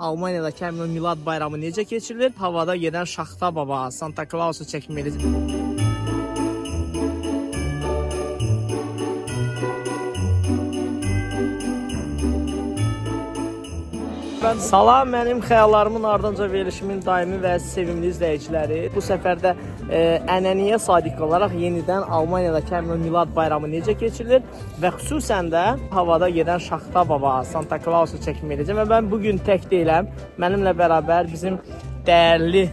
Almaniyadakı həmin o Milad bayramı necə keçirilir? Havada gedən Şaxta Baba, Santa Claus'u çəkmeliyiz. Salam, mənim xəyallarımın ardınca verilişimin daimi və sevimli izləyiciləri. Bu səfər də ənənəyə sadiq olaraq yenidən Almaniyadakı həmin o Milad bayramı necə keçirilir və xüsusən də havada gedən Şaxta Baba, Santa Claus'u çəkməyəcəm və mən bugün tək deyiləm. Mənimlə bərabər bizim dəyərli,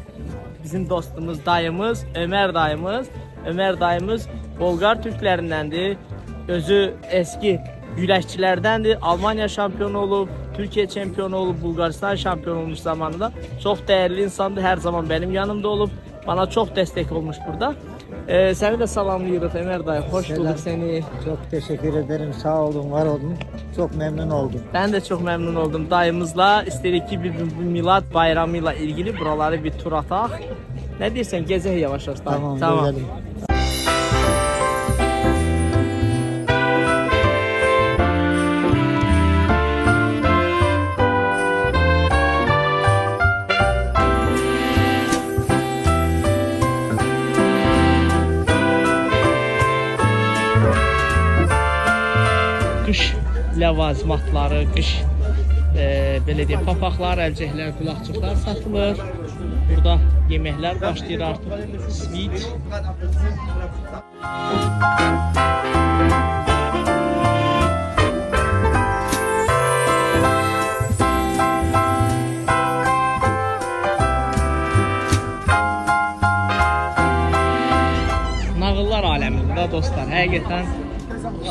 bizim dostumuz, dayımız, Ömər dayımız. Ömər dayımız Bolqar türklərindəndir. Özü eski güləşçilərdəndir. Almaniya şampiyonu olub, Türkiyə çempionu olub, Bulqaristan şampiyonu olmuş zamanında. Çox dəyərli insandır, hər zaman mənim yanımda olub. Bana çox dəstək olmuş burada. Səni də salamlayırıq Ömər dayı, xoş bulduk səni. Çok teşekkür ederim, sağ olun, var olun. Çok memnun oldum. Ben de çok memnun oldum. Dayımızla istedik ki bir Milad bayramıyla ilgili buraları bir tur ataq. Ne deyirsən, gezək yavaş-yavaş. Tamam. Gezelim. Qış ləvazimatları, qış belə deyək, papaqlar, əlcəklər, qulaqçıqlar satılır. Burada yeməklər başlayır artıq. Sweet. Nağıllar aləmində dostlar, həqiqətən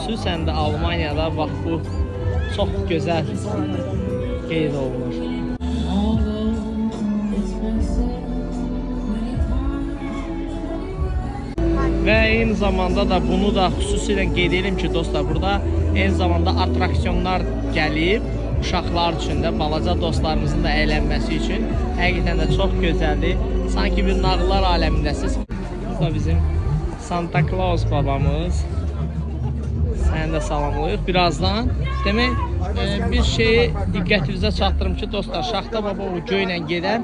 xüsusən də Almaniyada bax bu çox gözəl qeyd olunur. Və eyni zamanda da bunu da xüsusilə qeyd edelim ki dostlar, burada eyni zamanda atraksiyonlar gəlib uşaqlar üçün də, balaca dostlarımızın da əylənməsi üçün həqiqətən də çox gözəldir. Sanki bir nağıllar aləmindəsiz. Bu da bizim Santa Claus babamız. Səni də salamlayıq. Birazdan demək bir şeyi diqqətinizə çatdırım ki dostlar, Şaxta Baba o göylə gedən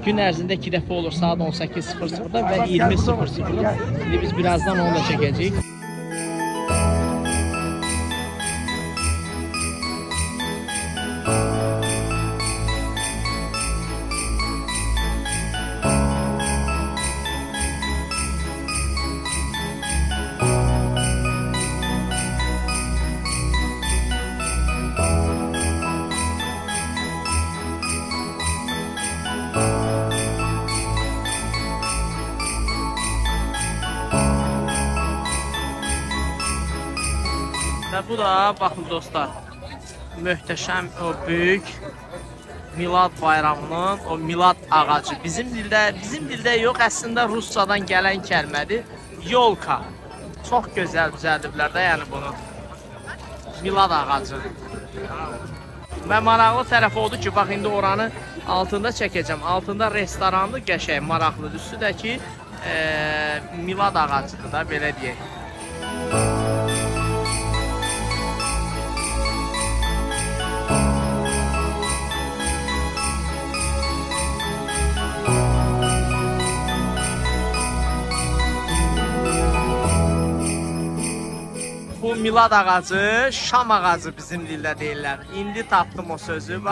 gün ərzində 2 dəfə olur, saat 18:00-da və 20:00-da. İndi biz birazdan onu da çəkəcəyik. Və bu da baxın dostlar, möhtəşəm o böyük Milad bayramının o Milad ağacı. Bizim dildə yox, əslində Ruscadan gələn kəlmədir. Yolka. Çox gözəl düzəldiblər də yəni bunu. Milad ağacı. Və maraqlı tərəfi odur ki, bax indi oranı altında çəkəcəm. Altında restoranlı, qəşəng, maraqlıdır. Üstüdəki Milad ağacıdır da, belə deyək. Bu Milad ağacı, Şam ağacı bizim dildə deyirlər. İndi tapdım o sözü. Bu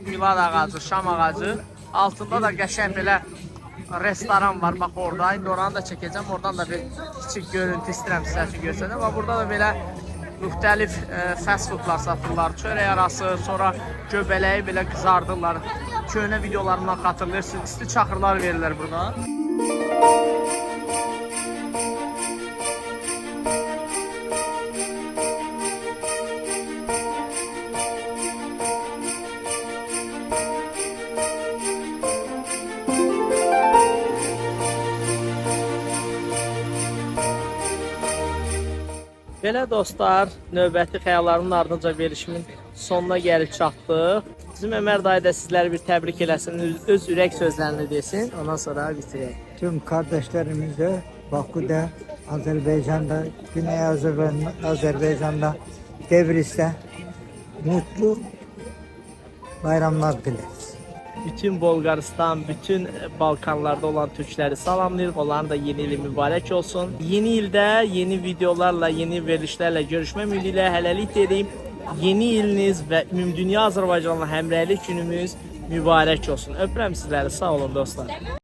Milad ağacı, Şam ağacı. Altında da qəşəng belə restoran var. Bax orada. İndi oranı da çəkəcəm. Oradan da bir kiçik görüntü istəyirəm sizə üçün göstərəm. Bax burada da belə müxtəlif fast foodlar satırlar. Çörək arası, sonra göbələyi belə qızardırlar. Köhnə videolarından xatırlayırsınız. İsti çaxırlar verirlər burada. Belə dostlar, növbəti xəyallarımın ardınca verilişimin sonuna gəlib çatdıq. Bizim Ömər dayı da sizləri bir təbrik eləsin, öz ürək sözlərini desin, ondan sonra bitirək. Tüm kardeşlerimize Bakü'de, Azerbaycan'da, Güney Azerbaycan'da, Tebriz'te mutlu bayramlar dileriz. Bütün Bolqarıstan, bütün Balkanlarda olan Türkləri salamlayırıq. Onların da yeni ili mübarək olsun. Yeni ildə yeni videolarla, yeni verilişlərlə görüşmək ümidi ilə hələlik deyim. Yeni iliniz və ümumdünya Azərbaycanla həmrəylik günümüz mübarək olsun. Öpürəm sizləri. Sağ olun dostlar.